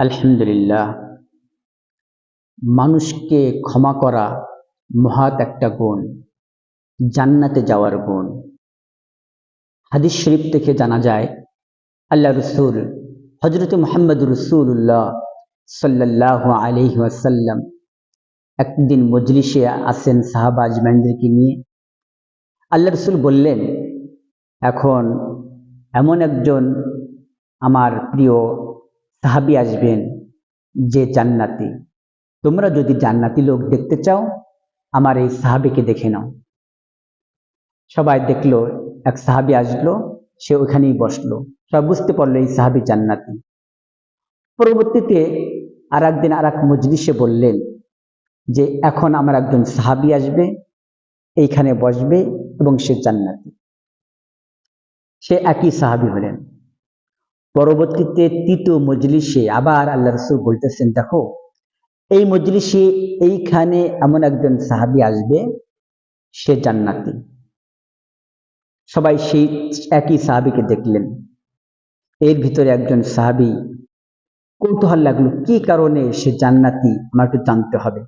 আলহামদুলিল্লাহ। মানুষকে ক্ষমা করা মহৎ একটা গুণ, জান্নাতে যাওয়ার গুণ। হাদিস শরীফ থেকে জানা যায়, আল্লাহ রসুল হজরত মুহাম্মদ রসুল্লাহ সাল্লাল্লাহু আলাইহি ওয়াসাল্লাম একদিন মজলিসে আসেন সাহাবা আজমাইনদেরকে নিয়ে। আল্লাহ রসুল বললেন, এখন এমন একজন আমার প্রিয় সাহাবী আসবেন যে জান্নাতি। তোমরা যদি জান্নাতি লোক দেখতে চাও, আমার এই সাহাবীকে দেখে নাও। সবাই দেখলো, এক সাহাবী আসলো, সে ওখানেই বসলো। সবাই বুঝতে পারলো এই সাহাবী জান্নাতি। পরবর্তীতে আর একদিন আর এক মজলিসে বললেন যে এখন আমার একজন সাহাবী আসবে, এইখানে বসবে এবং সে জান্নাতি। সে একই সাহাবী হলেন। পরবর্তীতে তৃতীয় মজলিসে আবার আল্লাহ রাসূল বলতেছেন, দেখো এই মজলিসে এইখানে এমন একজন সাহাবী আসবে, সে জান্নাতি। সবাই সেই একই সাহাবীকে দেখলেন। এর ভিতরে একজন সাহাবী কৌতূহল লাগলো, কি কারণে সে জান্নাতি, আমার একটু জানতে হবে।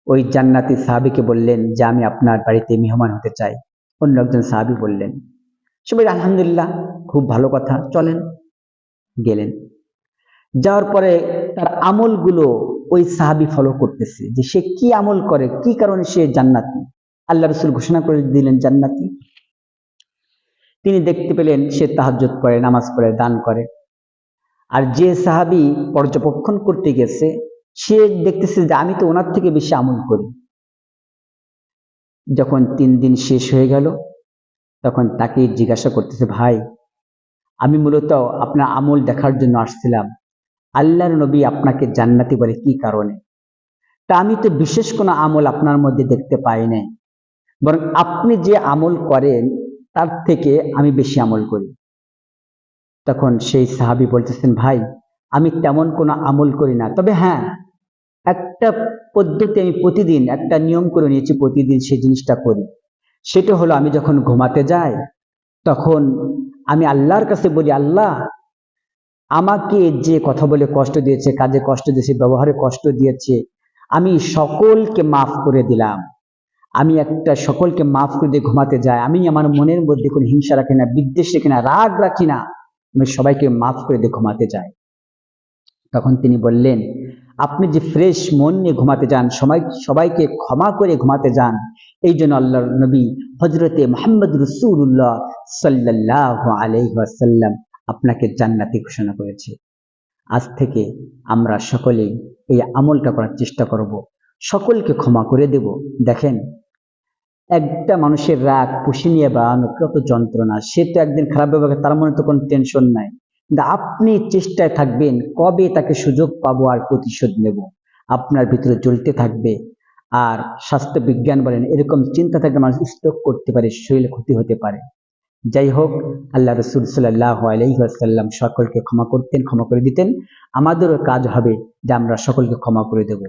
ওই জান্নাতি সাহাবীকে বললেন যে আমি আপনার বাড়িতে মেহমান হতে চাই। অন্য একজন সাহাবী বললেন। সবাই আলহামদুলিল্লাহ, খুব ভালো কথা, চলেন। গেলেন। যাওয়ার পরে তার আমলগুলো ওই সাহাবী ফলো করতেছে, যে সে কি আমল করে, কি কারণে সে জান্নাতি। আল্লাহ রাসূল ঘোষণা করে দিলেন জান্নাতি। তিনি দেখতে পেলেন সে তাহাজ্জুদ করে, নামাজ পড়ে, দান করে। আর যে সাহাবী পর্যবেক্ষণ করতে গেছে, সে দেখতেছে যে আমি তো ওনার থেকে বেশি আমল করি। যখন 3 দিন শেষ হয়ে গেল, তখন তাকে জিজ্ঞাসা করতেছে, ভাই আমি মূলত আপনার আমল দেখার জন্য আসছিলাম। আল্লাহর নবী আপনাকে জান্নাতি বলে কি কারণে? তা আমি তো বিশেষ কোনো আমল আপনার মধ্যে দেখতে পাই নাই, বরং আপনি যে আমল করেন তার থেকে আমি বেশি আমল করি। তখন সেই সাহাবী বলতেছেন, ভাই আমি তেমন কোনো আমল করি না, তবে হ্যাঁ একটা পদ্ধতি আমি প্রতিদিন, একটা নিয়ম করে নিয়েছি, প্রতিদিন সেই জিনিসটা করি। সেটা হলো আমি যখন ঘুমাতে যাই, তখন আমি আল্লাহর কাছে বলি, আল্লাহ আমাকে যে কথা বলে কষ্ট দিয়েছে, কাজে কষ্ট দিয়েছে, ব্যবহারে কষ্ট দিয়েছে, আমি সকলকে মাফ করে দিলাম। আমি একটা সকলকে মাফ করে দিয়ে ঘুমাতে যাই। আমি আমার মনের মধ্যে কোনো হিংসা রাখি না, বিদ্বেষ রাখি না, রাগ রাখি না, আমি সবাইকে মাফ করে দিয়ে ঘুমাতে যাই। তখন তিনি বললেন, আপনি যে ফ্রেশ মন নিয়ে ঘুমাতে যান, সবাইকে ক্ষমা করে ঘুমাতে যান, এই জন্য আল্লাহর নবী হযরতে মুহাম্মদ রাসূলুল্লাহ সাল্লাল্লাহু আলাইহি ওয়াসাল্লাম আপনাকে জান্নাতি ঘোষণা করেছে। আজ থেকে আমরা সকলেই এই আমলটা করার চেষ্টা করব, সকলকে ক্ষমা করে দেব। দেখেন, একটা মানুষের রাগ পুষিয়ে নিয়ে বাড়ানো কত যন্ত্রণা। সে তো একদিন খারাপ ব্যবহার করে, তার মনে তো কোনো টেনশন নাই, কিন্তু আপনি চেষ্টায় থাকবেন কবে তাকে সুযোগ পাবো আর প্রতিশোধ নেব, আপনার ভিতরে জ্বলতে থাকবে। আর স্বাস্থ্য বিজ্ঞান বলেন, এরকম চিন্তা থাকলে মানুষ স্ট্রোক করতে পারে, শরীরে ক্ষতি হতে পারে। যাই হোক, আল্লাহ রাসূল সাল্লাল্লাহু আলাইহি ওয়াসাল্লাম সকলকে ক্ষমা করতেন, ক্ষমা করে দিতেন। আমাদেরও কাজ হবে যে আমরা সকলকে ক্ষমা করে দেব।